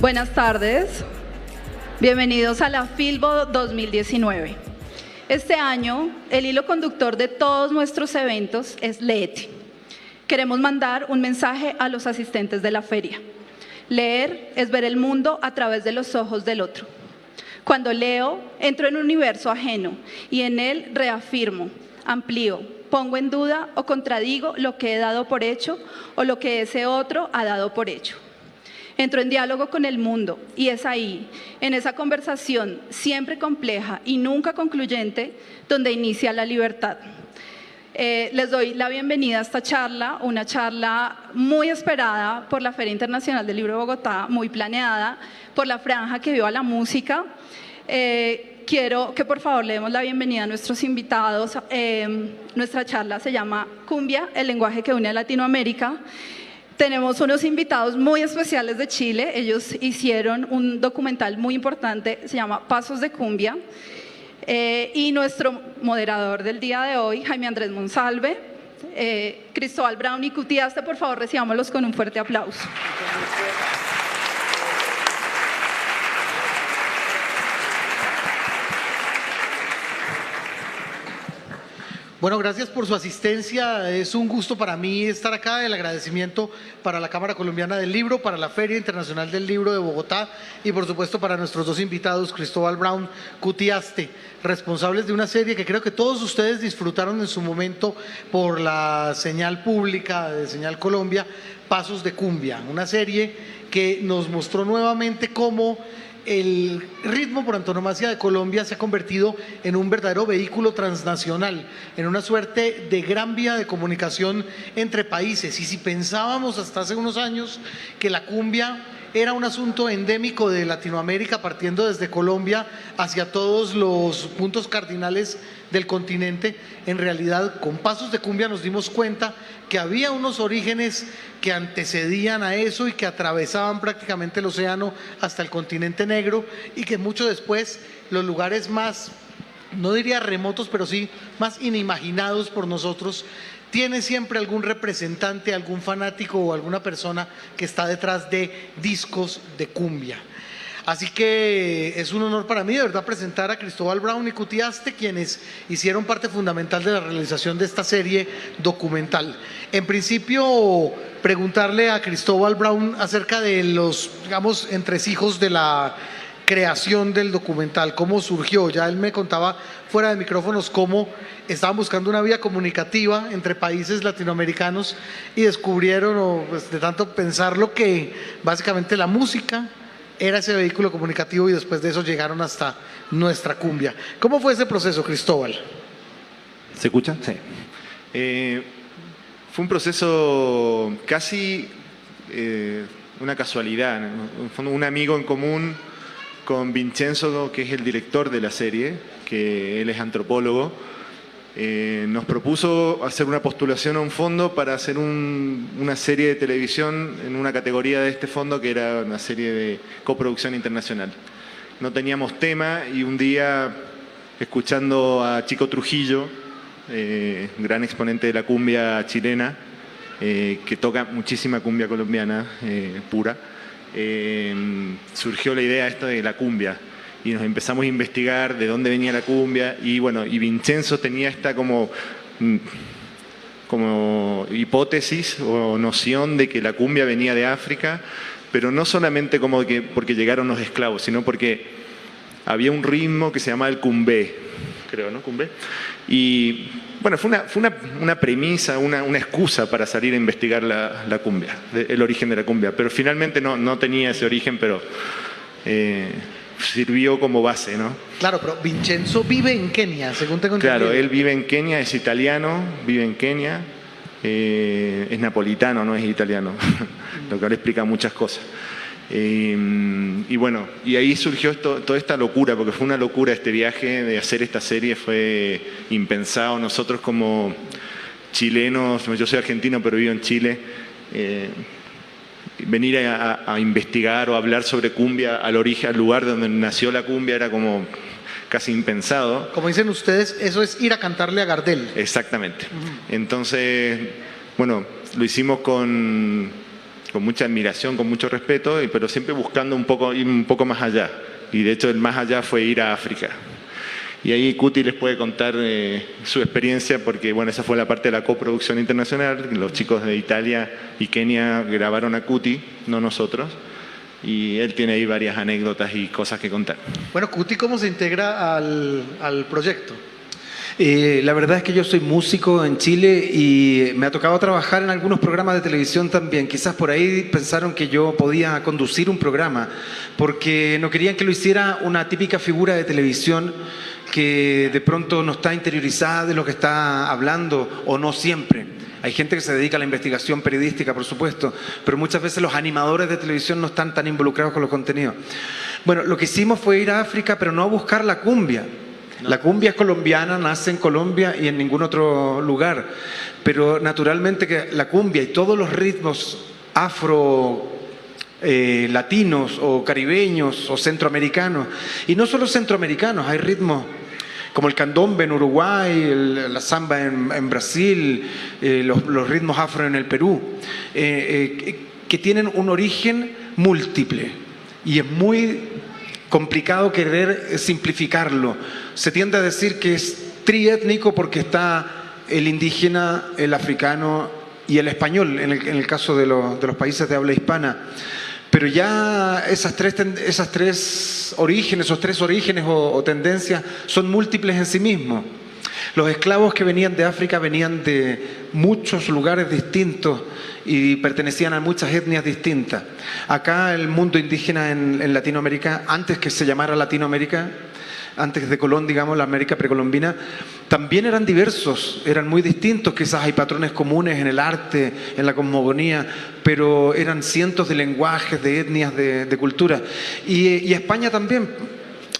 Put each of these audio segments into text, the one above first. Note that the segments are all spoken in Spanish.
Buenas tardes, bienvenidos a la Filbo 2019. Este año, el hilo conductor de todos nuestros eventos es Léete. Queremos mandar un mensaje a los asistentes de la feria. Leer es ver el mundo a través de los ojos del otro. Cuando leo, entro en un universo ajeno y en él reafirmo, amplío, pongo en duda o contradigo lo que he dado por hecho o lo que ese otro ha dado por hecho. Entro en diálogo con el mundo y es ahí, en esa conversación siempre compleja y nunca concluyente, donde inicia la libertad. Les doy la bienvenida a esta charla, una charla muy esperada por la Feria Internacional del Libro de Bogotá, muy planeada por la franja que vio a la música. Quiero que por favor le demos la bienvenida a nuestros invitados. Nuestra charla se llama Cumbia, el lenguaje que une a Latinoamérica. Tenemos unos invitados muy especiales de Chile. Ellos hicieron un documental muy importante, se llama Pasos de Cumbia. Y nuestro moderador del día de hoy, Jaime Andrés Monsalve, Cristóbal Brown y Cutiaste, por favor, recibámoslos con un fuerte aplauso. Bueno, gracias por su asistencia. Es un gusto para mí estar acá. El agradecimiento para la Cámara Colombiana del Libro, para la Feria Internacional del Libro de Bogotá y por supuesto para nuestros dos invitados, Cristóbal Brown, Cutiaste, responsables de una serie que creo que todos ustedes disfrutaron en su momento por la señal pública de Señal Colombia, Pasos de Cumbia, una serie que nos mostró nuevamente cómo el ritmo por antonomasia de Colombia se ha convertido en un verdadero vehículo transnacional, en una suerte de gran vía de comunicación entre países. Y si pensábamos hasta hace unos años que la cumbia era un asunto endémico de Latinoamérica, partiendo desde Colombia hacia todos los puntos cardinales del continente, en realidad con Pasos de Cumbia nos dimos cuenta que había unos orígenes que antecedían a eso y que atravesaban prácticamente el océano hasta el continente negro, y que mucho después los lugares más, no diría remotos, pero sí más inimaginados por nosotros, tiene siempre algún representante, algún fanático o alguna persona que está detrás de discos de cumbia. Así que es un honor para mí de verdad presentar a Cristóbal Brown y Cutiaste, quienes hicieron parte fundamental de la realización de esta serie documental. En principio, preguntarle a Cristóbal Brown acerca de los, digamos, entresijos de la creación del documental, cómo surgió. Ya él me contaba fuera de micrófonos cómo estaban buscando una vía comunicativa entre países latinoamericanos y descubrieron, pues, de tanto pensarlo, que básicamente la música era ese vehículo comunicativo, y después de eso llegaron hasta nuestra cumbia. ¿Cómo fue ese proceso, Cristóbal? ¿Se escucha? Sí. Fue un proceso casi una casualidad, ¿no? Un amigo en común con Vincenzo, que es el director de la serie, que él es antropólogo, nos propuso hacer una postulación a un fondo para hacer una serie de televisión en una categoría de este fondo, que era una serie de coproducción internacional. No teníamos tema, y un día, escuchando a Chico Trujillo, gran exponente de la cumbia chilena, que toca muchísima cumbia colombiana pura, surgió la idea esta de la cumbia. Y nos empezamos a investigar de dónde venía la cumbia, y bueno, y Vincenzo tenía esta como hipótesis o noción de que la cumbia venía de África, pero no solamente como que porque llegaron los esclavos, sino porque había un ritmo que se llamaba el cumbé, creo, ¿no? Cumbé. Y bueno, fue una premisa, una excusa para salir a investigar la cumbia, el origen de la cumbia, pero finalmente no tenía ese origen, pero sirvió como base, ¿no? Claro, pero Vincenzo vive en Kenia, según tengo entendido. Claro, él vive en Kenia, es italiano, vive en Kenia, es napolitano, no es italiano, lo cual explica muchas cosas. Y bueno, y ahí surgió toda esta locura, porque fue una locura este viaje de hacer esta serie, fue impensado. Nosotros como chilenos, yo soy argentino pero vivo en Chile, venir a investigar o hablar sobre cumbia al origen, al lugar donde nació la cumbia, era como casi impensado. Como dicen ustedes, eso es ir a cantarle a Gardel. Exactamente. Entonces, bueno, lo hicimos con con mucha admiración, con mucho respeto, pero siempre buscando ir un poco más allá. Y de hecho el más allá fue ir a África. Y ahí Cuti les puede contar su experiencia, porque bueno, esa fue la parte de la coproducción internacional. Los chicos de Italia y Kenia grabaron a Cuti, no nosotros. Y él tiene ahí varias anécdotas y cosas que contar. Bueno, Cuti, ¿cómo se integra al proyecto? La verdad es que yo soy músico en Chile y me ha tocado trabajar en algunos programas de televisión también. Quizás por ahí pensaron que yo podía conducir un programa, porque no querían que lo hiciera una típica figura de televisión que de pronto no está interiorizada de lo que está hablando, o no siempre. Hay gente que se dedica a la investigación periodística, por supuesto, pero muchas veces los animadores de televisión no están tan involucrados con los contenidos. Bueno, lo que hicimos fue ir a África, pero no a buscar la cumbia. La cumbia es colombiana, nace en Colombia y en ningún otro lugar. Pero naturalmente que la cumbia y todos los ritmos afro latinos o caribeños o centroamericanos, y no solo centroamericanos, hay ritmos como el candombe en Uruguay, la samba en Brasil, los ritmos afro en el Perú, que tienen un origen múltiple, y es muy complicado querer simplificarlo. Se tiende a decir que es triétnico porque está el indígena, el africano y el español, en el caso de los países de habla hispana. Pero ya esos tres orígenes o tendencias son múltiples en sí mismos. Los esclavos que venían de África venían de muchos lugares distintos y pertenecían a muchas etnias distintas. Acá el mundo indígena en Latinoamérica, antes que se llamara Latinoamérica, antes de Colón, digamos, la América precolombina, también eran diversos, eran muy distintos. Quizás hay patrones comunes en el arte, en la cosmogonía, pero eran cientos de lenguajes, de etnias, de culturas. Y España también.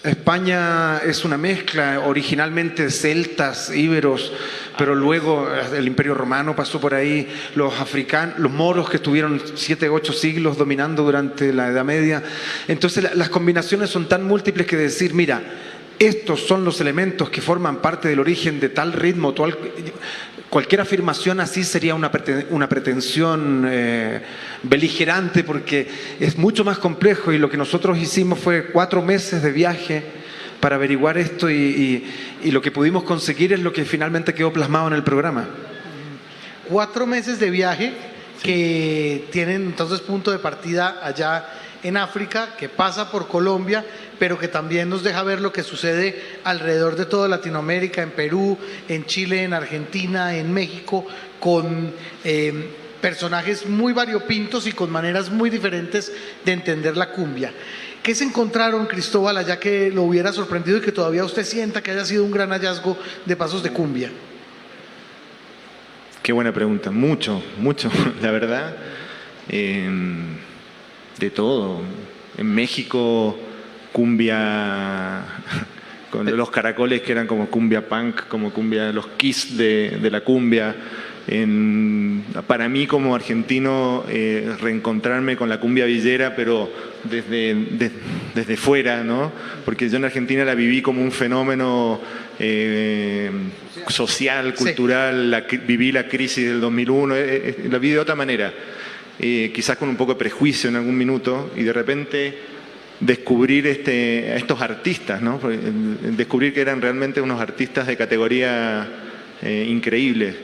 España es una mezcla originalmente de celtas, íberos, pero luego el Imperio Romano pasó por ahí, los africanos, los moros que estuvieron 7 u 8 siglos dominando durante la Edad Media. Entonces las combinaciones son tan múltiples que decir, mira, estos son los elementos que forman parte del origen de tal ritmo, cualquier afirmación así sería una pretensión beligerante, porque es mucho más complejo, y lo que nosotros hicimos fue 4 meses de viaje para averiguar esto, y lo que pudimos conseguir es lo que finalmente quedó plasmado en el programa. 4 meses de viaje que tienen entonces punto de partida allá en África, que pasa por Colombia, pero que también nos deja ver lo que sucede alrededor de toda Latinoamérica, en Perú, en Chile, en Argentina, en México, con personajes muy variopintos y con maneras muy diferentes de entender la cumbia. ¿Qué se encontraron, Cristóbal, allá que lo hubiera sorprendido y que todavía usted sienta que haya sido un gran hallazgo de pasos de cumbia? Qué buena pregunta. Mucho, la verdad. De todo. En México, cumbia con los caracoles que eran como cumbia punk, como cumbia, los Kiss de la cumbia. Para mí como argentino, reencontrarme con la cumbia villera, pero desde fuera, ¿no? Porque yo en Argentina la viví como un fenómeno social, cultural, viví la crisis del 2001, la vi de otra manera. Quizás con un poco de prejuicio en algún minuto, y de repente descubrir a estos artistas, ¿no? Descubrir que eran realmente unos artistas de categoría increíbles.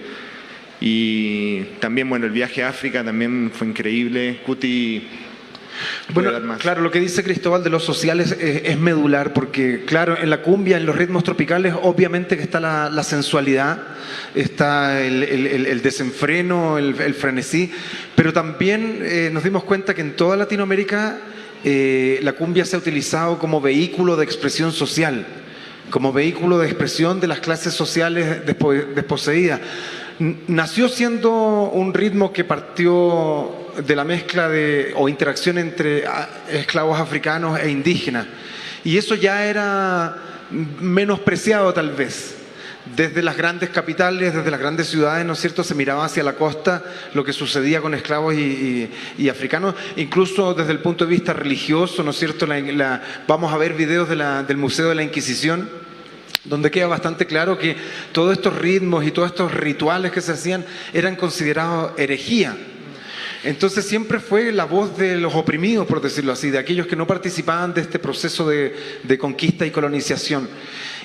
Y también, bueno, el viaje a África también fue increíble. Cuti, bueno, claro, lo que dice Cristóbal de los sociales es medular, porque claro, en la cumbia, en los ritmos tropicales, obviamente que está la sensualidad, está el desenfreno, el frenesí, pero también nos dimos cuenta que en toda Latinoamérica la cumbia se ha utilizado como vehículo de expresión social, como vehículo de expresión de las clases sociales desposeídas. Nació siendo un ritmo que partió de la mezcla o interacción entre esclavos africanos e indígenas, y eso ya era menospreciado tal vez. Desde las grandes capitales, desde las grandes ciudades, ¿no es cierto?, se miraba hacia la costa lo que sucedía con esclavos y africanos, incluso desde el punto de vista religioso, ¿no es cierto? Vamos a ver videos del Museo de la Inquisición, donde queda bastante claro que todos estos ritmos y todos estos rituales que se hacían eran considerados herejía. Entonces siempre fue la voz de los oprimidos, por decirlo así, de aquellos que no participaban de este proceso de conquista y colonización.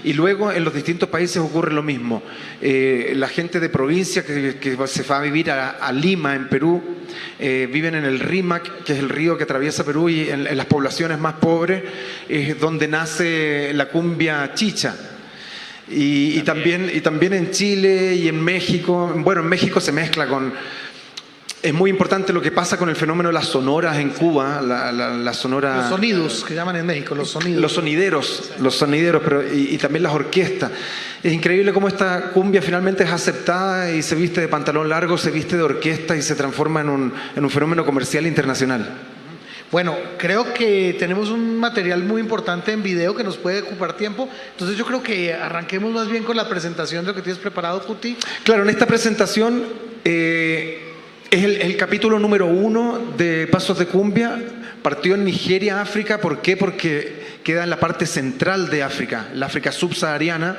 Y luego en los distintos países ocurre lo mismo. La gente de provincia que se va a vivir a Lima, en Perú, viven en el Rímac, que es el río que atraviesa Perú, y en las poblaciones más pobres es donde nace la cumbia chicha. Y también en Chile y en México. Bueno, en México se mezcla con... Es muy importante lo que pasa con el fenómeno de las sonoras en Cuba, la sonora... Los sonidos, que llaman en México, los sonidos. Los sonideros, pero y también las orquestas. Es increíble cómo esta cumbia finalmente es aceptada y se viste de pantalón largo, se viste de orquesta y se transforma en un fenómeno comercial internacional. Bueno, creo que tenemos un material muy importante en video que nos puede ocupar tiempo. Entonces yo creo que arranquemos más bien con la presentación de lo que tienes preparado, Cuti. Claro, en esta presentación... es el capítulo número 1 de Pasos de Cumbia. Partió en Nigeria, África. ¿Por qué? Porque queda en la parte central de África, la África subsahariana,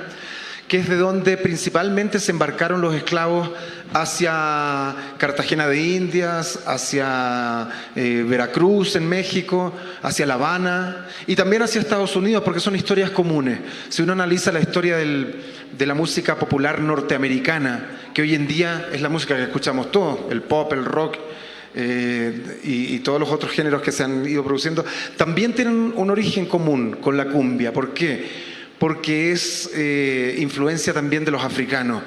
que es de donde principalmente se embarcaron los esclavos hacia Cartagena de Indias, hacia Veracruz en México, hacia La Habana y también hacia Estados Unidos, porque son historias comunes. Si uno analiza la historia de la música popular norteamericana, que hoy en día es la música que escuchamos todos, el pop, el rock y todos los otros géneros que se han ido produciendo, también tienen un origen común con la cumbia. ¿Por qué? Porque es influencia también de los africanos,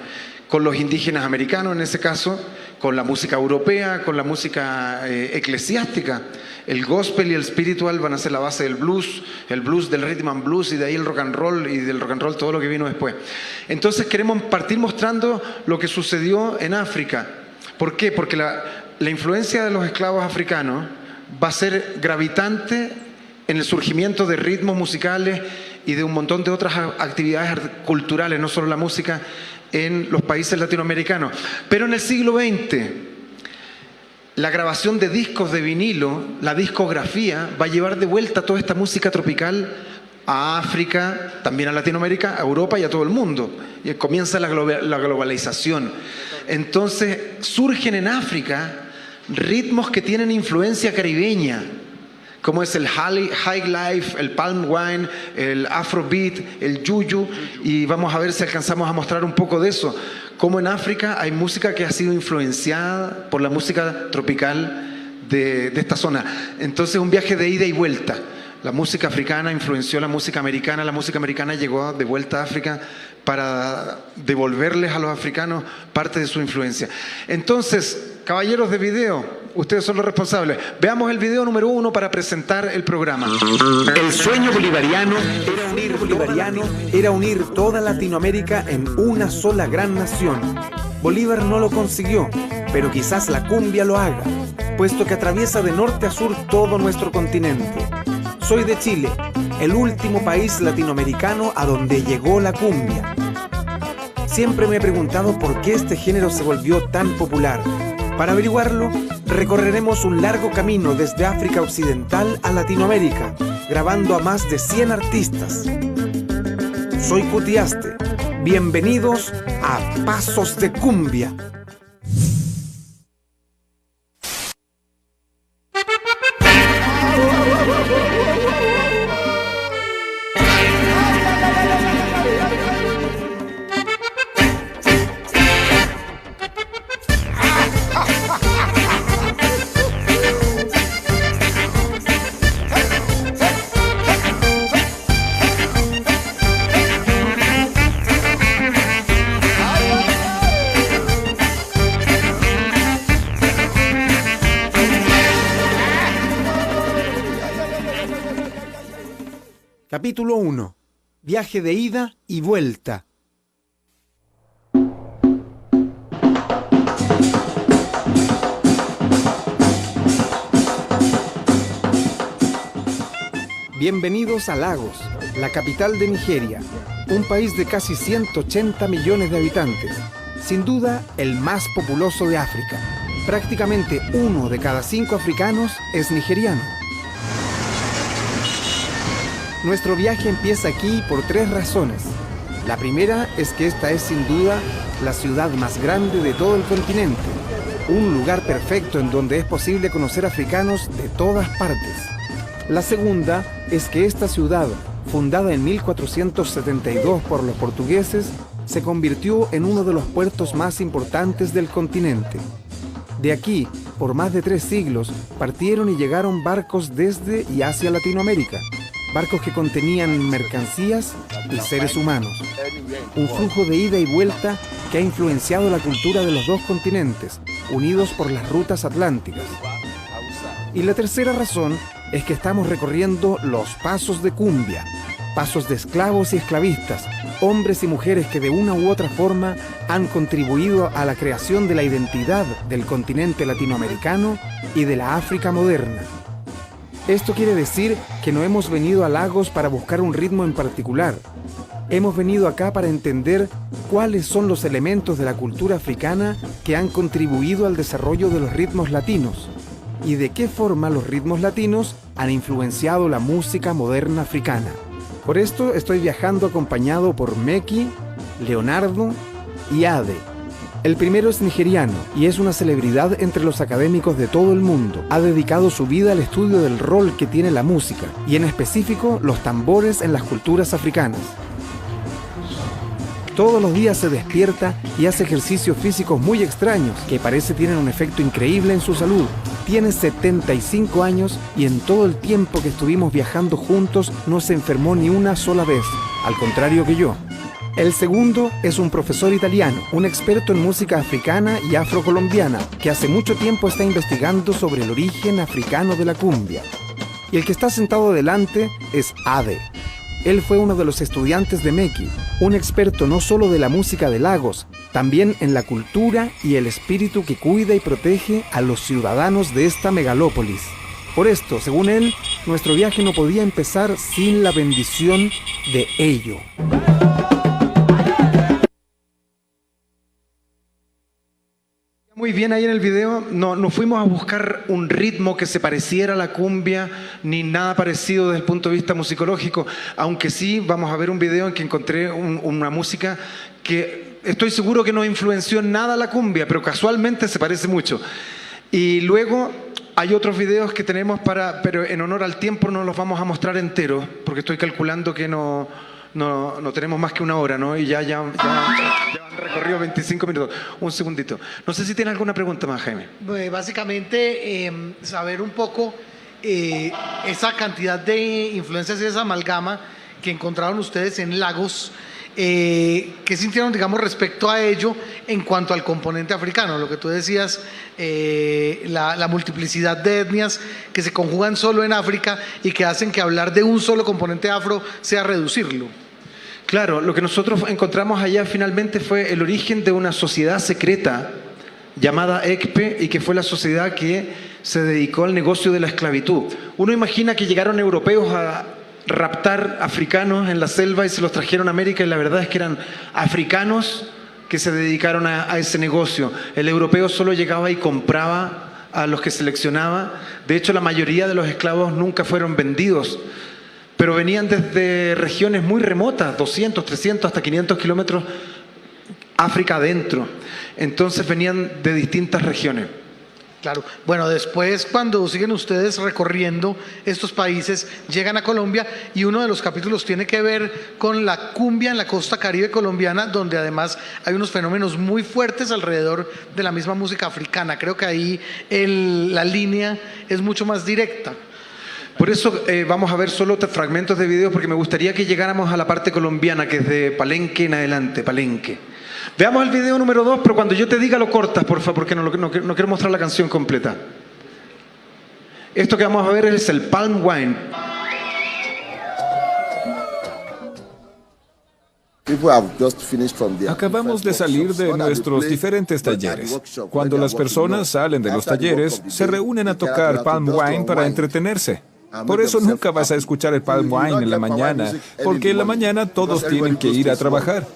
con los indígenas americanos en ese caso, con la música europea, con la música eclesiástica. El gospel y el spiritual van a ser la base del blues, el blues del rhythm and blues, y de ahí el rock and roll, y del rock and roll todo lo que vino después. Entonces queremos partir mostrando lo que sucedió en África. ¿Por qué? Porque la influencia de los esclavos africanos va a ser gravitante en el surgimiento de ritmos musicales y de un montón de otras actividades culturales, no solo la música, en los países latinoamericanos. Pero en el siglo XX, la grabación de discos de vinilo, la discografía, va a llevar de vuelta toda esta música tropical a África, también a Latinoamérica, a Europa y a todo el mundo. Y comienza la globalización. Entonces surgen en África ritmos que tienen influencia caribeña, como es el high life, el palm wine, el afrobeat, el yuyu, y vamos a ver si alcanzamos a mostrar un poco de eso. Como en África hay música que ha sido influenciada por la música tropical de esta zona. Entonces un viaje de ida y vuelta. La música africana influenció la música americana llegó de vuelta a África para devolverles a los africanos parte de su influencia. Entonces, caballeros de video, ustedes son los responsables. Veamos el video número 1 para presentar el programa. El sueño bolivariano era unir toda Latinoamérica en una sola gran nación. Bolívar no lo consiguió, pero quizás la cumbia lo haga, puesto que atraviesa de norte a sur todo nuestro continente. Soy de Chile, el último país latinoamericano a donde llegó la cumbia. Siempre me he preguntado por qué este género se volvió tan popular. Para averiguarlo, recorreremos un largo camino desde África Occidental a Latinoamérica, grabando a más de 100 artistas. Soy Cuti Aste. Bienvenidos a Pasos de Cumbia. Capítulo 1. Viaje de ida y vuelta. Bienvenidos a Lagos, la capital de Nigeria, un país de casi 180 millones de habitantes, sin duda el más populoso de África. Prácticamente 1 de cada 5 africanos es nigeriano. Nuestro viaje empieza aquí por 3 razones. La primera es que esta es sin duda la ciudad más grande de todo el continente, un lugar perfecto en donde es posible conocer africanos de todas partes. La segunda es que esta ciudad, fundada en 1472 por los portugueses, se convirtió en uno de los puertos más importantes del continente. De aquí, por más de 3 siglos, partieron y llegaron barcos desde y hacia Latinoamérica, barcos que contenían mercancías y seres humanos. Un flujo de ida y vuelta que ha influenciado la cultura de los dos continentes, unidos por las rutas atlánticas. Y la tercera razón es que estamos recorriendo los pasos de cumbia, pasos de esclavos y esclavistas, hombres y mujeres que de una u otra forma han contribuido a la creación de la identidad del continente latinoamericano y de la África moderna. Esto quiere decir que no hemos venido a Lagos para buscar un ritmo en particular. Hemos venido acá para entender cuáles son los elementos de la cultura africana que han contribuido al desarrollo de los ritmos latinos y de qué forma los ritmos latinos han influenciado la música moderna africana. Por esto estoy viajando acompañado por Meki, Leonardo y Ade. El primero es nigeriano y es una celebridad entre los académicos de todo el mundo. Ha dedicado su vida al estudio del rol que tiene la música y en específico los tambores en las culturas africanas. Todos los días se despierta y hace ejercicios físicos muy extraños que parece tienen un efecto increíble en su salud. Tiene 75 años y en todo el tiempo que estuvimos viajando juntos no se enfermó ni una sola vez, al contrario que yo. El segundo es un profesor italiano, un experto en música africana y afrocolombiana, que hace mucho tiempo está investigando sobre el origen africano de la cumbia. Y el que está sentado delante es Ade. Él fue uno de los estudiantes de Meki, un experto no solo de la música de Lagos, también en la cultura y el espíritu que cuida y protege a los ciudadanos de esta megalópolis. Por esto, según él, nuestro viaje no podía empezar sin la bendición de ello. Muy bien, ahí en el video no fuimos a buscar un ritmo que se pareciera a la cumbia ni nada parecido desde el punto de vista musicológico, aunque sí vamos a ver un video en que encontré una música que estoy seguro que no influenció en nada la cumbia, pero casualmente se parece mucho. Y luego hay otros videos que tenemos pero en honor al tiempo no los vamos a mostrar enteros, porque estoy calculando que no tenemos más que 1 hora, ¿no? Y ya han recorrido 25 minutos. Un segundito. No sé si tiene alguna pregunta más, Jaime. Básicamente, saber un poco esa cantidad de influencias y esa amalgama que encontraron ustedes en Lagos. ¿Qué sintieron, digamos, respecto a ello en cuanto al componente africano? Lo que tú decías, la multiplicidad de etnias que se conjugan solo en África y que hacen que hablar de un solo componente afro sea reducirlo. Claro, lo que nosotros encontramos allá finalmente fue el origen de una sociedad secreta llamada ECPE y que fue la sociedad que se dedicó al negocio de la esclavitud. Uno imagina que llegaron europeos a raptar africanos en la selva y se los trajeron a América y la verdad es que eran africanos que se dedicaron a ese negocio. El europeo solo llegaba y compraba a los que seleccionaba. De hecho, la mayoría de los esclavos nunca fueron vendidos, pero venían desde regiones muy remotas, 200, 300, hasta 500 kilómetros África adentro. Entonces venían de distintas regiones. Claro. Bueno, después cuando siguen ustedes recorriendo estos países, llegan a Colombia y uno de los capítulos tiene que ver con la cumbia en la costa caribe colombiana, donde además hay unos fenómenos muy fuertes alrededor de la misma música africana. Creo que ahí la línea es mucho más directa. Por eso vamos a ver solo fragmentos de videos porque me gustaría que llegáramos a la parte colombiana, que es de Palenque en adelante, Palenque. Veamos el video número 2, pero cuando yo te diga lo cortas, por favor, porque no quiero mostrar la canción completa. Esto que vamos a ver es el Palm Wine. Acabamos de salir de nuestros diferentes talleres. Cuando las personas salen de los talleres, se reúnen a tocar Palm Wine para entretenerse. Por eso nunca vas a escuchar el Palm Wine en la mañana, porque en la mañana todos tienen que ir a trabajar.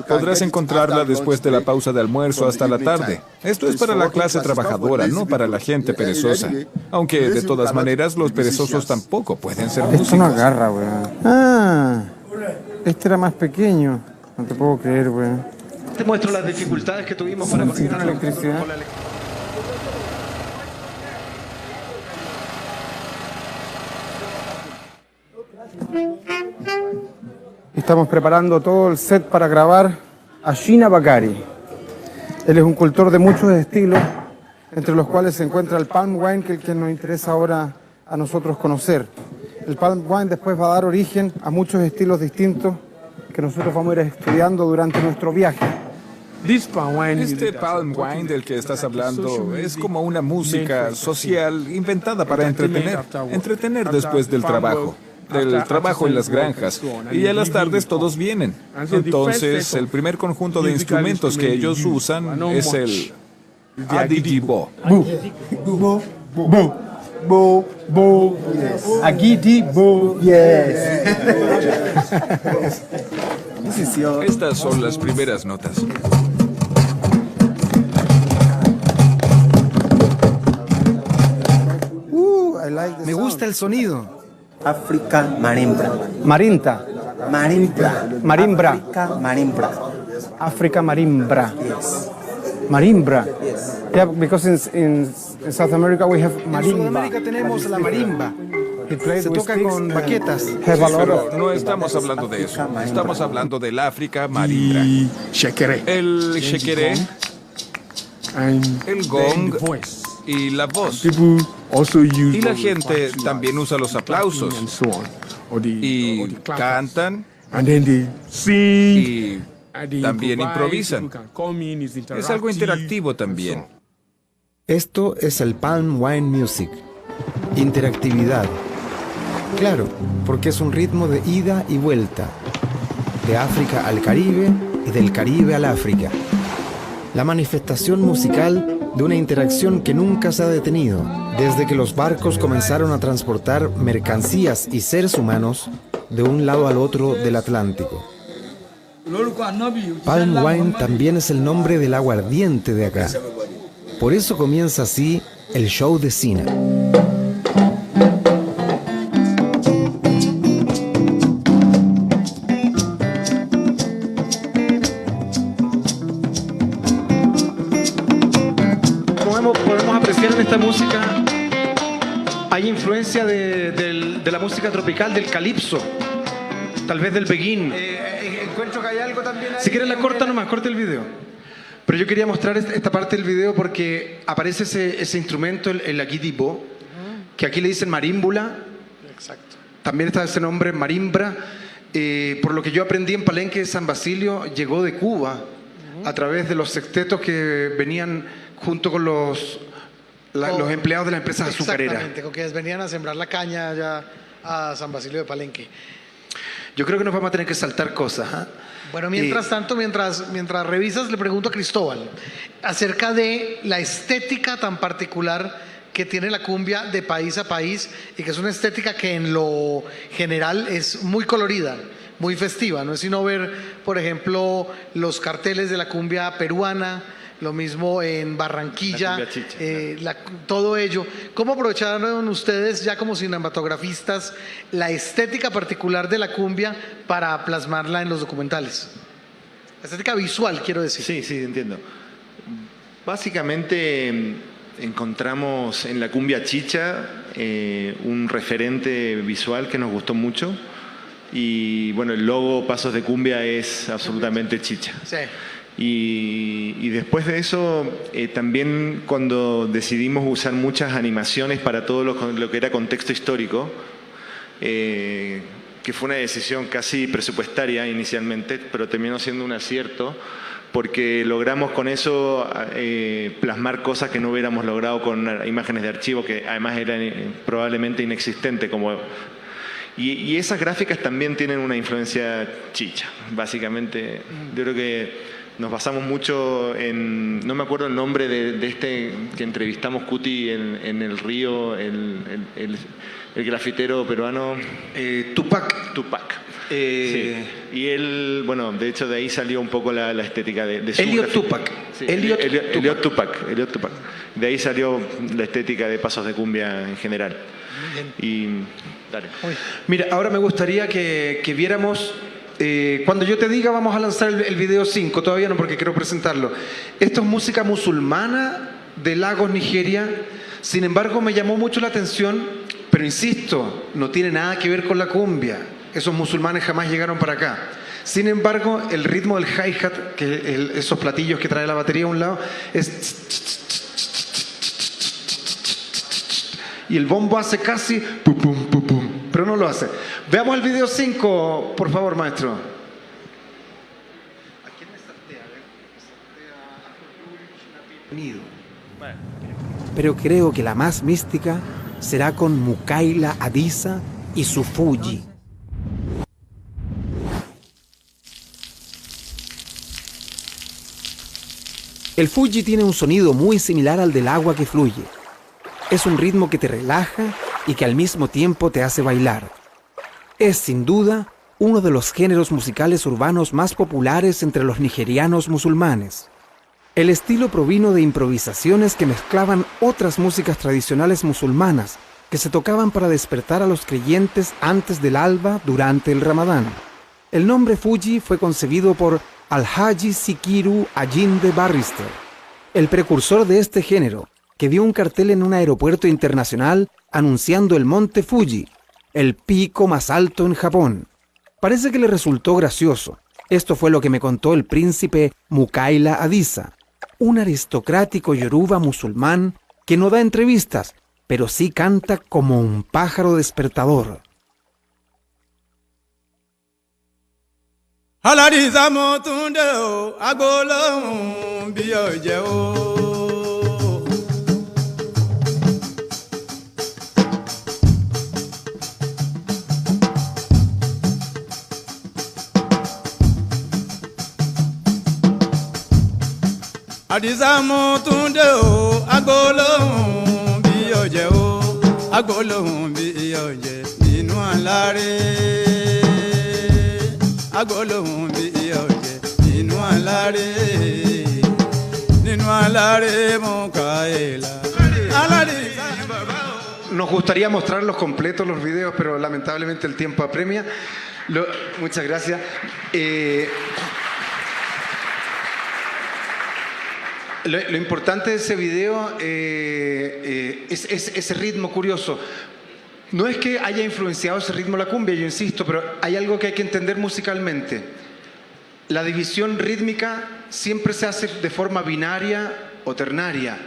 Podrás encontrarla después de la pausa de almuerzo hasta la tarde. Esto es para la clase trabajadora, no para la gente perezosa. Aunque, de todas maneras, los perezosos tampoco pueden ser músicos. Esto no agarra, weón. Ah, este era más pequeño. No te puedo creer, güey. Te muestro las dificultades que tuvimos para conseguir Sin electricidad. Estamos preparando todo el set para grabar a Shina Bakari. Él es un cultor de muchos estilos, entre los cuales se encuentra el Palm Wine, que es el que nos interesa ahora a nosotros conocer. El Palm Wine después va a dar origen a muchos estilos distintos que nosotros vamos a ir estudiando durante nuestro viaje. Este Palm Wine del que estás hablando es como una música social inventada para entretener después del trabajo en las granjas. Y a las tardes todos vienen. Entonces, el primer conjunto de instrumentos que ellos usan es el Agidi-bo. Agidi-bo. Estas son las primeras notas. Me gusta el sonido. África Marimbra. Marinta. Marimbra. Marimbra. África Marimbra. Africa Marimbra. Yes. Marimbra. Yes. Yeah, because in South America we have En marimba. Sudamérica tenemos la marimba. It plays Se with toca sticks con and baquetas. have a lot Pero of- no estamos hablando de eso. Estamos hablando del África Marimbra. El shekeré, el gong y la voz. Y la gente también usa los aplausos. Y cantan y también improvisan. Es algo interactivo también. Esto es el Palm Wine Music. Interactividad. Claro, porque es un ritmo de ida y vuelta. De África al Caribe y del Caribe al África. La manifestación musical de una interacción que nunca se ha detenido, desde que los barcos comenzaron a transportar mercancías y seres humanos de un lado al otro del Atlántico. Palm Wine también es el nombre del aguardiente de acá. Por eso comienza así el show de Sina. Como podemos apreciar en esta música, hay influencia de la música tropical, del calipso, tal vez del beguín. Encuentro que hay algo también ahí. Si quieres la corta nomás, corta el video. Pero yo quería mostrar esta parte del video porque aparece ese instrumento, el agidi-bo, que aquí le dicen marímbula. Exacto. También está ese nombre, marimbra. Por lo que yo aprendí en Palenque, San Basilio llegó de Cuba a través de los sextetos que venían junto con los empleados de las empresas azucareras. Exactamente, con quienes venían a sembrar la caña allá a San Basilio de Palenque. Yo creo que nos vamos a tener que saltar cosas. ¿Ah? Bueno, mientras tanto, mientras revisas, le pregunto a Cristóbal acerca de la estética tan particular que tiene la cumbia de país a país y que es una estética que en lo general es muy colorida, muy festiva. No es sino ver, por ejemplo, los carteles de la cumbia peruana, lo mismo en Barranquilla, La cumbia chicha, todo ello. ¿Cómo aprovecharon ustedes ya como cinematografistas la estética particular de la cumbia para plasmarla en los documentales? La estética visual, quiero decir. Sí, sí, entiendo. Básicamente encontramos en la cumbia chicha un referente visual que nos gustó mucho y bueno, el logo Pasos de Cumbia es absolutamente chicha. Sí. Y después de eso, también cuando decidimos usar muchas animaciones para todo lo que era contexto histórico, que fue una decisión casi presupuestaria inicialmente, pero terminó siendo un acierto, porque logramos con eso plasmar cosas que no hubiéramos logrado con imágenes de archivo, que además eran probablemente inexistentes. Y esas gráficas también tienen una influencia chicha, básicamente. Yo creo que nos basamos mucho en, no me acuerdo el nombre de este que entrevistamos, Cuti, en el río, el grafitero peruano. Tupac. Sí. Y él, bueno, de hecho de ahí salió un poco la estética de su Elliot grafito. Tupac. Sí, Elliot Tupac. De ahí salió la estética de Pasos de Cumbia en general. Y dale. Mira, ahora me gustaría que viéramos Cuando yo te diga vamos a lanzar el video 5, todavía no porque quiero presentarlo. Esto es música musulmana de Lagos, Nigeria. Sin embargo, me llamó mucho la atención, pero insisto, no tiene nada que ver con la cumbia. Esos musulmanes jamás llegaron para acá. Sin embargo, el ritmo del hi-hat, esos platillos que trae la batería a un lado, es... Y el bombo hace casi... pum, pum, pum, pum, pero no lo hace. Veamos el video 5, por favor, maestro. ¿A quién me saltea? Pero creo que la más mística será con Mukaila Adisa y su Fuji. El Fuji tiene un sonido muy similar al del agua que fluye. Es un ritmo que te relaja y que al mismo tiempo te hace bailar. Es sin duda uno de los géneros musicales urbanos más populares entre los nigerianos musulmanes. El estilo provino de improvisaciones que mezclaban otras músicas tradicionales musulmanas que se tocaban para despertar a los creyentes antes del alba durante el Ramadán. El nombre Fuji fue concebido por Alhaji Sikiru Ayinde Barrister, el precursor de este género, que vio un cartel en un aeropuerto internacional anunciando el monte Fuji, el pico más alto en Japón. Parece que le resultó gracioso. Esto fue lo que me contó el príncipe Mukaila Adisa, un aristocrático yoruba musulmán que no da entrevistas, pero sí canta como un pájaro despertador. Adizamo tunde o agbolohun bí ọ̀jẹ̀ o agbolohun bí ọ̀jẹ̀ nínú alare agbolohun bí ọ̀jẹ̀ nínú alare Mukaila alare. Nos gustaría mostrarlos completos los videos, pero lamentablemente el tiempo apremia. Muchas gracias. Lo importante de ese video es ese ritmo curioso. No es que haya influenciado ese ritmo la cumbia, yo insisto, pero hay algo que hay que entender musicalmente. La división rítmica siempre se hace de forma binaria o ternaria.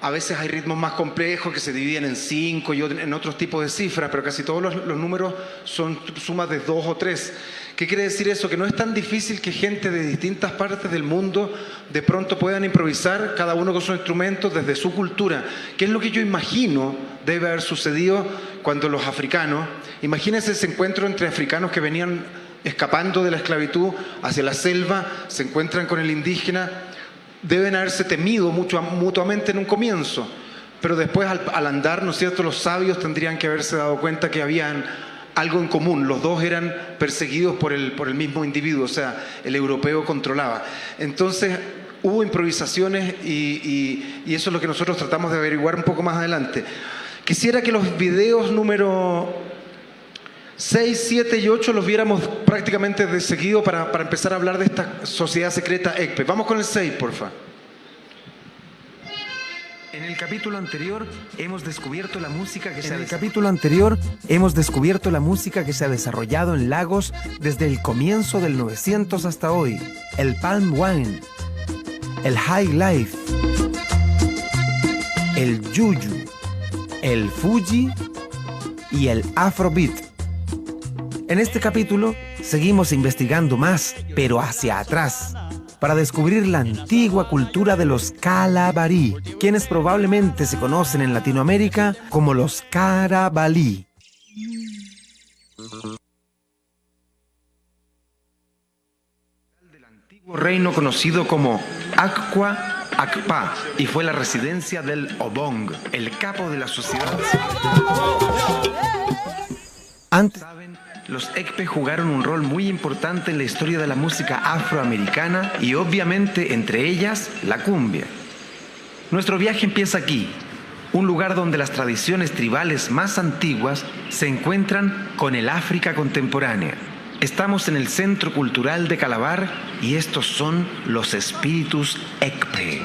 A veces hay ritmos más complejos que se dividen en 5 y en otros tipos de cifras, pero casi todos los números son sumas de 2 o 3. ¿Qué quiere decir eso? Que no es tan difícil que gente de distintas partes del mundo de pronto puedan improvisar, cada uno con sus instrumentos desde su cultura. ¿Qué es lo que yo imagino debe haber sucedido cuando los africanos, imagínense ese encuentro entre africanos que venían escapando de la esclavitud hacia la selva, se encuentran con el indígena, deben haberse temido mutuamente en un comienzo, pero después al andar, ¿no es cierto?, los sabios tendrían que haberse dado cuenta que habían algo en común. Los dos eran perseguidos por el mismo individuo, o sea, el europeo controlaba. Entonces hubo improvisaciones y eso es lo que nosotros tratamos de averiguar un poco más adelante. Quisiera que los videos número 6, 7 y 8 los viéramos prácticamente de seguido para empezar a hablar de esta sociedad secreta ECPE. Vamos con el 6, porfa. En el capítulo anterior hemos descubierto la música que se ha desarrollado en Lagos desde el comienzo del 900 hasta hoy. El Palm Wine, el High Life, el Juju, el Fuji y el Afrobeat. En este capítulo seguimos investigando más, pero hacia atrás, para descubrir la antigua cultura de los Calabarí, quienes probablemente se conocen en Latinoamérica como los Carabalí. Del antiguo reino conocido como Akwa Akpa, y fue la residencia del Obong, el capo de la sociedad. Antes, los ECPE jugaron un rol muy importante en la historia de la música afroamericana y obviamente entre ellas la cumbia. Nuestro viaje empieza aquí, un lugar donde las tradiciones tribales más antiguas se encuentran con el África contemporánea. Estamos en el Centro Cultural de Calabar y estos son los espíritus ECPE.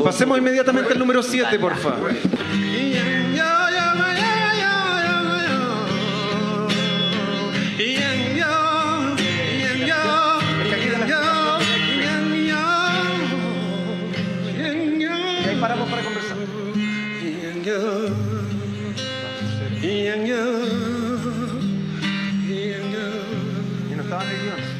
Pasemos inmediatamente al número 7, por favor. Y ahí paramos para conversar. Y no estaban nerviosos.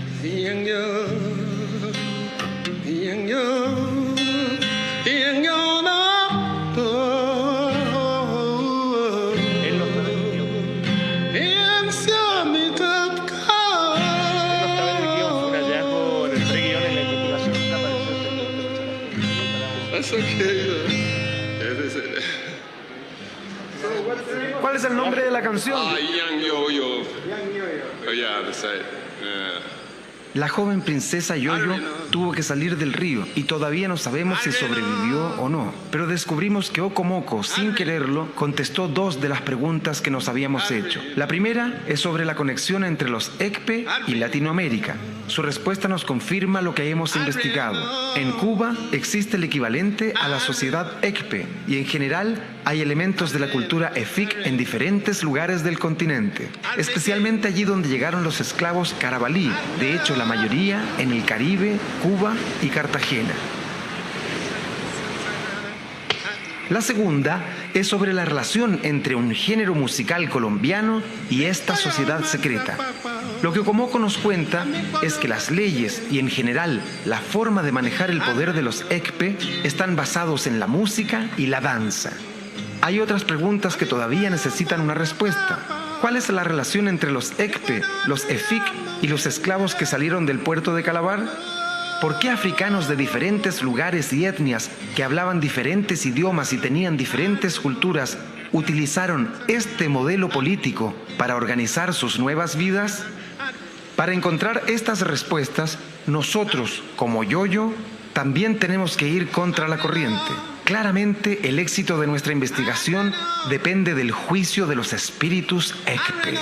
¿Cuál es el nombre de la canción? La joven princesa Yoyo tuvo que salir del río y todavía no sabemos si sobrevivió o no. Pero descubrimos que Okomoko, sin quererlo, contestó 2 de las preguntas que nos habíamos hecho. La primera es sobre la conexión entre los ECPE y Latinoamérica. Su respuesta nos confirma lo que hemos investigado. En Cuba existe el equivalente a la sociedad ECPE y en general hay elementos de la cultura EFIC en diferentes lugares del continente, especialmente allí donde llegaron los esclavos carabalí, de hecho la mayoría en el Caribe, Cuba y Cartagena. La segunda es sobre la relación entre un género musical colombiano y esta sociedad secreta. Lo que Okomoko nos cuenta es que las leyes y en general la forma de manejar el poder de los ECPE están basados en la música y la danza. Hay otras preguntas que todavía necesitan una respuesta. ¿Cuál es la relación entre los ECPE, los EFIC y los esclavos que salieron del puerto de Calabar? ¿Por qué africanos de diferentes lugares y etnias que hablaban diferentes idiomas y tenían diferentes culturas utilizaron este modelo político para organizar sus nuevas vidas? Para encontrar estas respuestas, nosotros, como Yoyo, también tenemos que ir contra la corriente. Claramente, el éxito de nuestra investigación depende del juicio de los espíritus ECPE.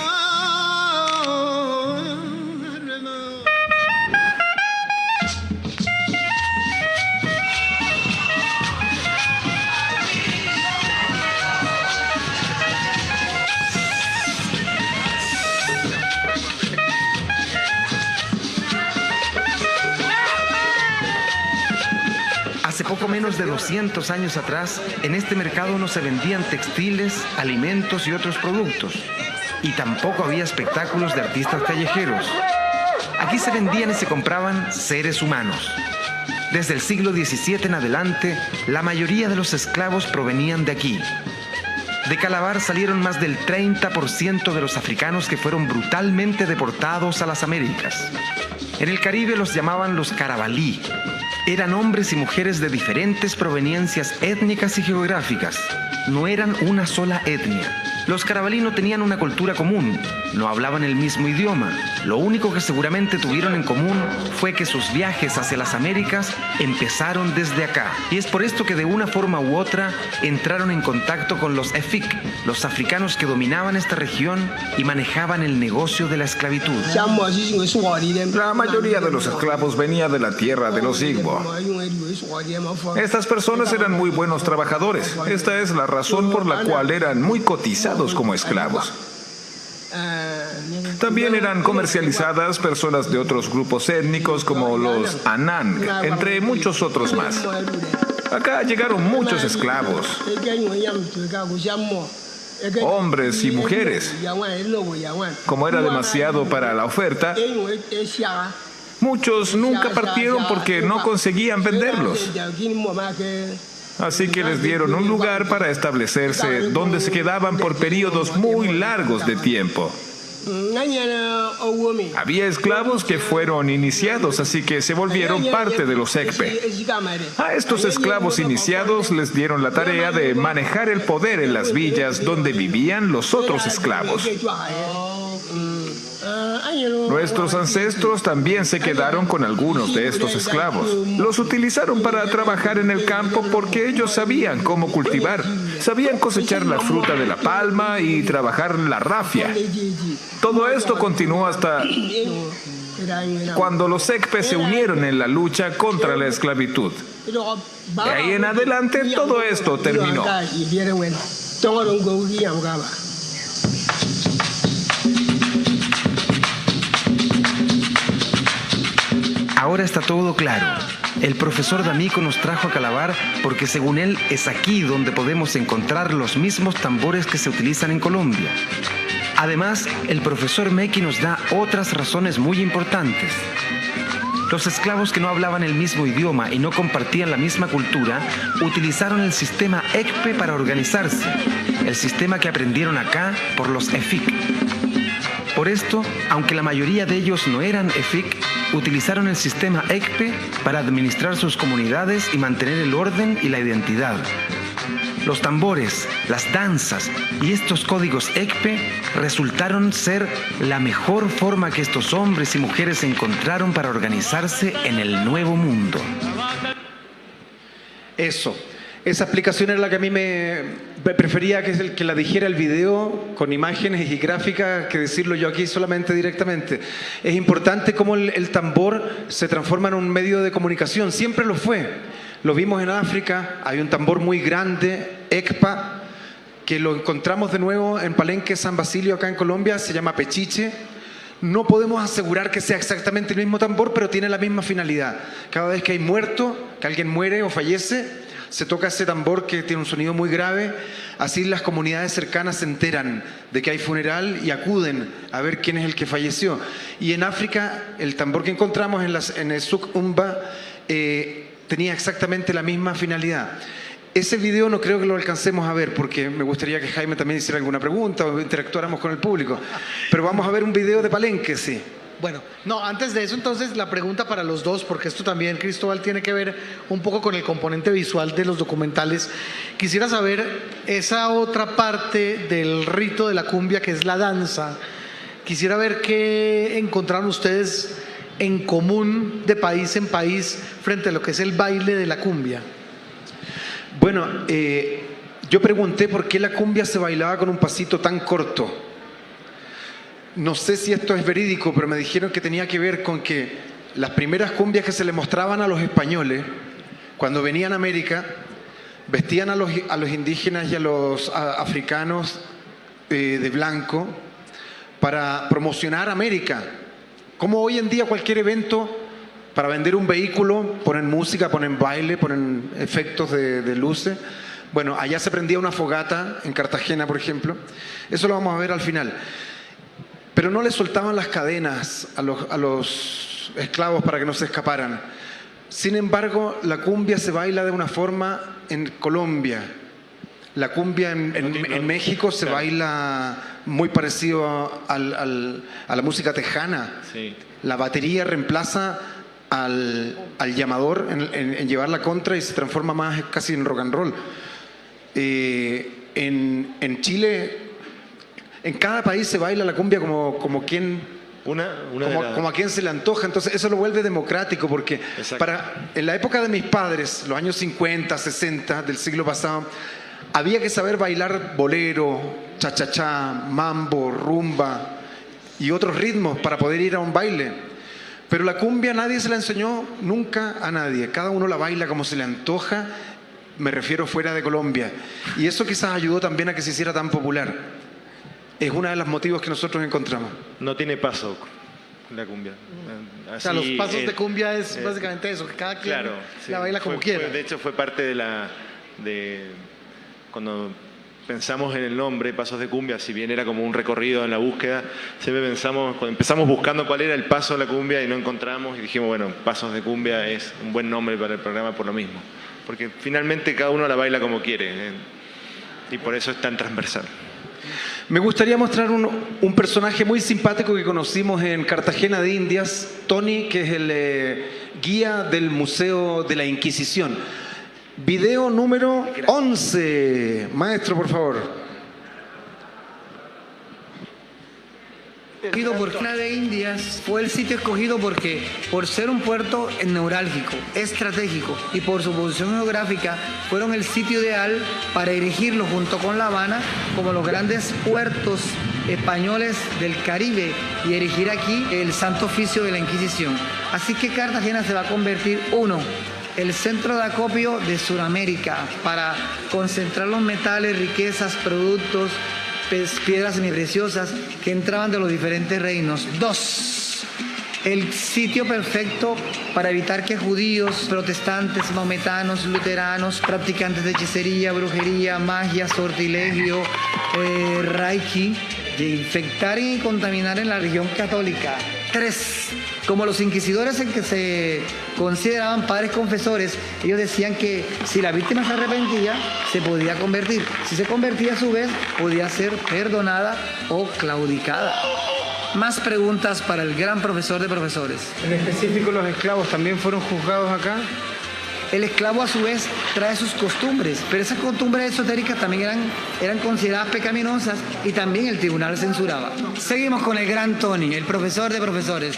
Hace poco menos de 200 años atrás, en este mercado no se vendían textiles, alimentos y otros productos. Y tampoco había espectáculos de artistas callejeros. Aquí se vendían y se compraban seres humanos. Desde el siglo XVII en adelante, la mayoría de los esclavos provenían de aquí. De Calabar salieron más del 30% de los africanos que fueron brutalmente deportados a las Américas. En el Caribe los llamaban los carabalí. Eran hombres y mujeres de diferentes proveniencias étnicas y geográficas. No eran una sola etnia. Los carabalí no tenían una cultura común, no hablaban el mismo idioma. Lo único que seguramente tuvieron en común fue que sus viajes hacia las Américas empezaron desde acá. Y es por esto que de una forma u otra entraron en contacto con los EFIC, los africanos que dominaban esta región y manejaban el negocio de la esclavitud. La mayoría de los esclavos venía de la tierra de los Igbo. Estas personas eran muy buenos trabajadores. Esta es la razón por la cual eran muy cotizados como esclavos. También eran comercializadas personas de otros grupos étnicos como los Anang, entre muchos otros más. Acá llegaron muchos esclavos, hombres y mujeres. Como era demasiado para la oferta, muchos nunca partieron porque no conseguían venderlos. Así que les dieron un lugar para establecerse donde se quedaban por periodos muy largos de tiempo. Había esclavos que fueron iniciados, así que se volvieron parte de los ECPE. A estos esclavos iniciados les dieron la tarea de manejar el poder en las villas donde vivían los otros esclavos. Nuestros ancestros también se quedaron con algunos de estos esclavos. Los utilizaron para trabajar en el campo porque ellos sabían cómo cultivar, sabían cosechar la fruta de la palma y trabajar la rafia. Todo esto continuó hasta cuando los ECPE se unieron en la lucha contra la esclavitud. De ahí en adelante todo esto terminó. Ahora está todo claro. El profesor D'Amico nos trajo a Calabar porque según él es aquí donde podemos encontrar los mismos tambores que se utilizan en Colombia. Además, el profesor Meki nos da otras razones muy importantes. Los esclavos que no hablaban el mismo idioma y no compartían la misma cultura utilizaron el sistema ECPE para organizarse, el sistema que aprendieron acá por los EFIC. Por esto, aunque la mayoría de ellos no eran EFIC, utilizaron el sistema ECPE para administrar sus comunidades y mantener el orden y la identidad. Los tambores, las danzas y estos códigos ECPE resultaron ser la mejor forma que estos hombres y mujeres encontraron para organizarse en el nuevo mundo. Esa explicación era la que a mí me prefería que la dijera el video con imágenes y gráficas que decirlo yo aquí solamente directamente. Es importante cómo el tambor se transforma en un medio de comunicación, siempre lo fue. Lo vimos en África, hay un tambor muy grande, ECPA, que lo encontramos de nuevo en Palenque, San Basilio, acá en Colombia, se llama pechiche. No podemos asegurar que sea exactamente el mismo tambor, pero tiene la misma finalidad. Cada vez que hay muerto, que alguien muere o fallece, se toca ese tambor que tiene un sonido muy grave, así las comunidades cercanas se enteran de que hay funeral y acuden a ver quién es el que falleció. Y en África, el tambor que encontramos en el Suk Umba tenía exactamente la misma finalidad. Ese video no creo que lo alcancemos a ver porque me gustaría que Jaime también hiciera alguna pregunta o interactuáramos con el público. Pero vamos a ver un video de Palenque, sí. Bueno, no, antes de eso entonces la pregunta para los dos, porque esto también, Cristóbal, tiene que ver un poco con el componente visual de los documentales. Quisiera saber esa otra parte del rito de la cumbia que es la danza. Quisiera ver qué encontraron ustedes en común de país en país frente a lo que es el baile de la cumbia. Bueno, yo pregunté por qué la cumbia se bailaba con un pasito tan corto. No sé si esto es verídico, pero me dijeron que tenía que ver con que las primeras cumbias que se le mostraban a los españoles, cuando venían a América, vestían a los indígenas y a los africanos de blanco para promocionar América. Como hoy en día cualquier evento, para vender un vehículo, ponen música, ponen baile, ponen efectos de luces. Bueno, allá se prendía una fogata, en Cartagena, por ejemplo. Eso lo vamos a ver al final. Pero no les soltaban las cadenas a los esclavos para que no se escaparan. Sin embargo, la cumbia se baila de una forma en Colombia. La cumbia en México se baila muy parecido a la música tejana. Sí. La batería reemplaza al llamador en llevar la contra y se transforma más casi en rock and roll. En Chile, en cada país se baila la cumbia como a quien se le antoja. Entonces eso lo vuelve democrático porque en la época de mis padres, los años 50, 60 del siglo pasado, había que saber bailar bolero, cha-cha-cha, mambo, rumba y otros ritmos para poder ir a un baile. Pero la cumbia nadie se la enseñó nunca a nadie. Cada uno la baila como se le antoja, me refiero fuera de Colombia. Y eso quizás ayudó también a que se hiciera tan popular. Es uno de los motivos que nosotros encontramos. No tiene paso la cumbia. Así, o sea, los pasos de cumbia es básicamente eso, que cada quien la baila como quiera. De hecho, fue parte de cuando pensamos en el nombre, Pasos de Cumbia, si bien era como un recorrido en la búsqueda, siempre empezamos buscando cuál era el paso de la cumbia y no encontramos y dijimos, bueno, Pasos de Cumbia es un buen nombre para el programa por lo mismo. Porque finalmente cada uno la baila como quiere y por eso es tan transversal. Me gustaría mostrar un personaje muy simpático que conocimos en Cartagena de Indias, Tony, que es el guía del Museo de la Inquisición. Video número 11. Maestro, por favor. Escogido por Cartagena de Indias fue el sitio escogido porque por ser un puerto neurálgico, estratégico y por su posición geográfica fueron el sitio ideal para erigirlo junto con La Habana como los grandes puertos españoles del Caribe y erigir aquí el Santo Oficio de la Inquisición. Así que Cartagena se va a convertir, el centro de acopio de Sudamérica para concentrar los metales, riquezas, productos, piedras semipreciosas que entraban de los diferentes reinos. 2. El sitio perfecto para evitar que judíos, protestantes, maometanos, luteranos, practicantes de hechicería, brujería, magia, sortilegio, reiki, de infectar y contaminar en la religión católica. 3. Como los inquisidores en que se consideraban padres confesores, ellos decían que si la víctima se arrepentía, se podía convertir. Si se convertía a su vez, podía ser perdonada o claudicada. Más preguntas para el gran profesor de profesores. En específico, los esclavos también fueron juzgados acá. El esclavo a su vez trae sus costumbres, pero esas costumbres esotéricas también eran consideradas pecaminosas y también el tribunal censuraba. Seguimos con el gran Tony, el profesor de profesores.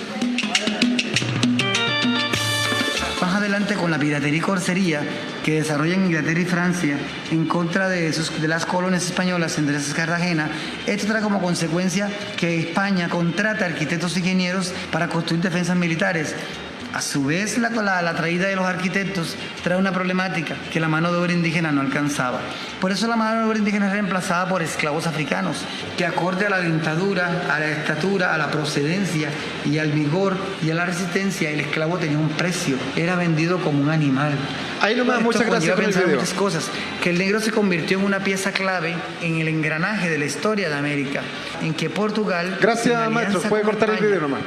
Más adelante con la piratería y corcería que desarrollan Inglaterra y Francia en contra de las colonias españolas, entre esas Cartagena. Esto trae como consecuencia que España contrata arquitectos e ingenieros para construir defensas militares. A su vez, la traída de los arquitectos trae una problemática que la mano de obra indígena no alcanzaba. Por eso la mano de obra indígena es reemplazada por esclavos africanos, que acorde a la dentadura, a la estatura, a la procedencia y al vigor y a la resistencia, el esclavo tenía un precio, era vendido como un animal. Ahí nomás, muchas gracias por el video. Muchas cosas, que el negro se convirtió en una pieza clave en el engranaje de la historia de América, en que Portugal... Gracias, maestro. Puede cortar el video nomás.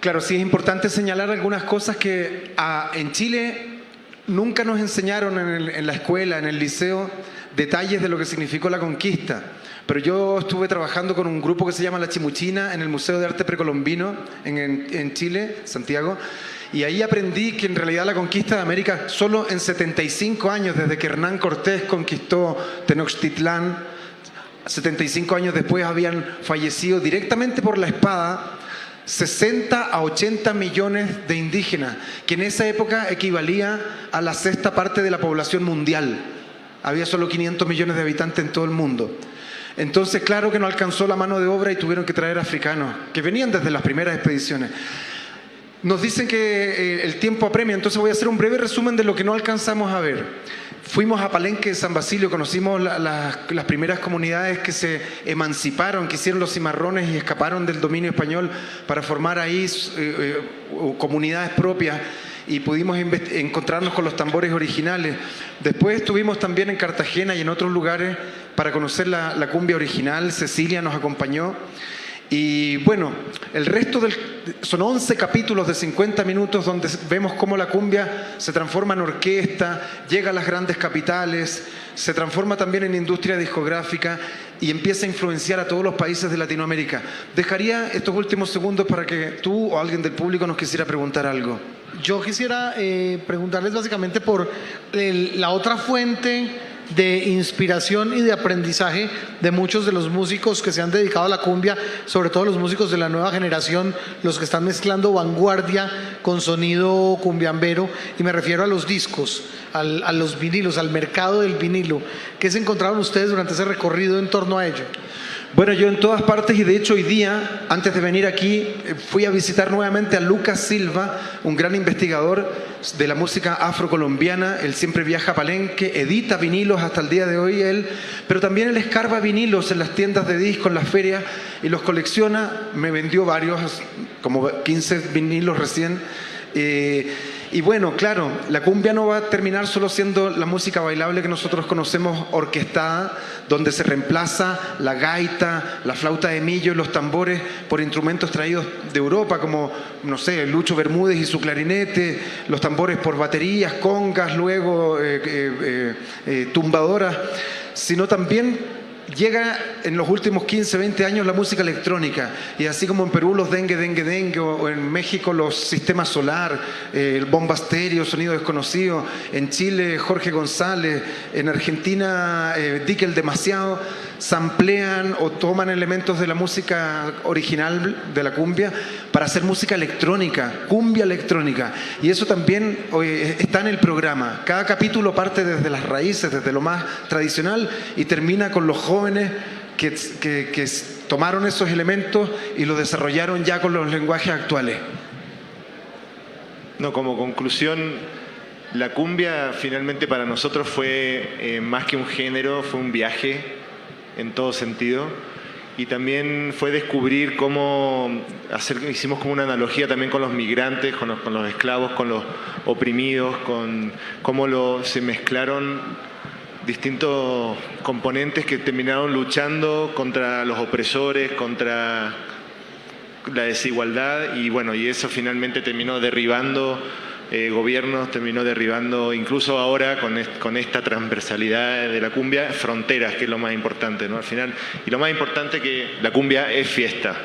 Claro, sí es importante señalar algunas cosas que en Chile nunca nos enseñaron en la escuela, en el liceo, detalles de lo que significó la conquista. Pero yo estuve trabajando con un grupo que se llama La Chimuchina en el Museo de Arte Precolombino en Chile, Santiago, y ahí aprendí que en realidad la conquista de América solo en 75 años, desde que Hernán Cortés conquistó Tenochtitlán, 75 años después habían fallecido directamente por la espada 60 a 80 millones de indígenas, que en esa época equivalía a la sexta parte de la población mundial. Había solo 500 millones de habitantes en todo el mundo. Entonces, claro que no alcanzó la mano de obra y tuvieron que traer africanos, que venían desde las primeras expediciones. Nos dicen que el tiempo apremia, entonces voy a hacer un breve resumen de lo que no alcanzamos a ver. Fuimos a Palenque de San Basilio, conocimos las primeras comunidades que se emanciparon, que hicieron los cimarrones y escaparon del dominio español para formar ahí comunidades propias, y pudimos encontrarnos con los tambores originales. Después estuvimos también en Cartagena y en otros lugares para conocer la cumbia original. Cecilia nos acompañó. Y bueno, el resto son 11 capítulos de 50 minutos donde vemos cómo la cumbia se transforma en orquesta, llega a las grandes capitales, se transforma también en industria discográfica y empieza a influenciar a todos los países de Latinoamérica. Dejaría estos últimos segundos para que tú o alguien del público nos quisiera preguntar algo. Yo quisiera preguntarles básicamente por la otra fuente de inspiración y de aprendizaje de muchos de los músicos que se han dedicado a la cumbia, sobre todo los músicos de la nueva generación, los que están mezclando vanguardia con sonido cumbiambero, y me refiero a los discos, a los vinilos, al mercado del vinilo. ¿Qué se encontraron ustedes durante ese recorrido en torno a ello? Bueno, yo en todas partes, y de hecho hoy día, antes de venir aquí, fui a visitar nuevamente a Lucas Silva, un gran investigador de la música afrocolombiana. Él siempre viaja a Palenque, edita vinilos hasta el día de hoy él, pero también él escarba vinilos en las tiendas de discos, en las ferias, y los colecciona. Me vendió varios, como 15 vinilos recién. Y bueno, claro, la cumbia no va a terminar solo siendo la música bailable que nosotros conocemos, orquestada, donde se reemplaza la gaita, la flauta de millo y los tambores por instrumentos traídos de Europa, como, no sé, Lucho Bermúdez y su clarinete, los tambores por baterías, congas, luego tumbadoras, sino también llega en los últimos 15, 20 años la música electrónica, y así como en Perú los dengue, dengue, dengue, o en México los sistemas solar, el bomba estéreo, sonido desconocido, en Chile Jorge González, en Argentina Dick el Demasiado, samplean o toman elementos de la música original de la cumbia para hacer música electrónica, cumbia electrónica, y eso también está en el programa. Cada capítulo parte desde las raíces, desde lo más tradicional, y termina con los jóvenes que tomaron esos elementos y los desarrollaron ya con los lenguajes actuales. No, como conclusión, la cumbia finalmente para nosotros fue más que un género, fue un viaje en todo sentido, y también fue descubrir cómo hicimos como una analogía también con los migrantes, con los esclavos, con los oprimidos, con cómo se mezclaron distintos componentes que terminaron luchando contra los opresores, contra la desigualdad, y bueno, y eso finalmente terminó derribando gobiernos, terminó derribando, incluso ahora con esta transversalidad de la cumbia, fronteras, que es lo más importante, ¿no? Al final, y lo más importante que la cumbia es fiesta,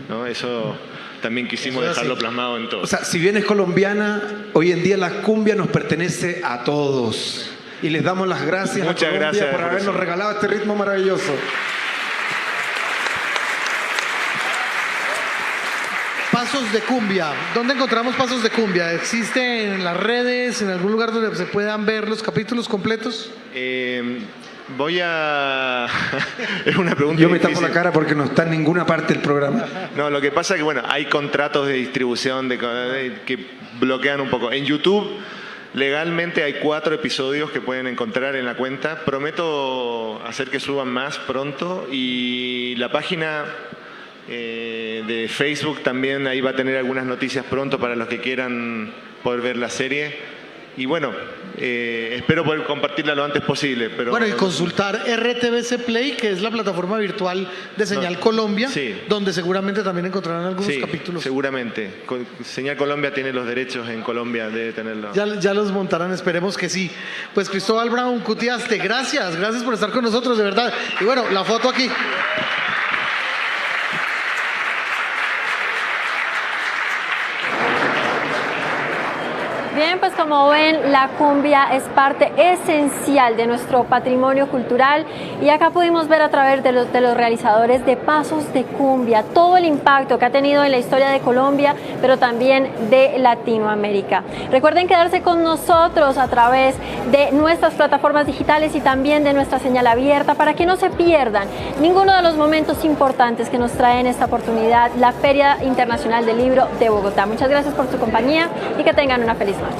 ¿no? Eso también quisimos dejarlo plasmado en todo. O sea, si bien es colombiana, hoy en día la cumbia nos pertenece a todos. Y les damos las gracias a Colombia por habernos regalado este ritmo maravilloso. Pasos de cumbia. ¿Dónde encontramos pasos de cumbia? ¿Existe en las redes, en algún lugar donde se puedan ver los capítulos completos? Voy a... es una pregunta Yo me difícil. tapo la cara porque no está en ninguna parte del programa. No, lo que pasa es que, bueno, hay contratos de distribución que bloquean un poco. En YouTube, legalmente hay 4 episodios que pueden encontrar en la cuenta. Prometo hacer que suban más pronto, y la página de Facebook también, ahí va a tener algunas noticias pronto para los que quieran poder ver la serie. Y bueno, espero poder compartirla lo antes posible. Pero bueno, y consultar RTBC Play, que es la plataforma virtual de Señal Colombia, sí, donde seguramente también encontrarán algunos sí, capítulos. Seguramente. Señal Colombia tiene los derechos en Colombia, debe tenerlo. Ya los montarán, esperemos que sí. Pues Cristóbal Brown Cutiaste, gracias por estar con nosotros, de verdad. Y bueno, la foto aquí. Bien, pues como ven, la cumbia es parte esencial de nuestro patrimonio cultural, y acá pudimos ver a través de los realizadores de Pasos de Cumbia todo el impacto que ha tenido en la historia de Colombia, pero también de Latinoamérica. Recuerden quedarse con nosotros a través de nuestras plataformas digitales y también de nuestra señal abierta para que no se pierdan ninguno de los momentos importantes que nos trae en esta oportunidad la Feria Internacional del Libro de Bogotá. Muchas gracias por su compañía y que tengan una feliz noche.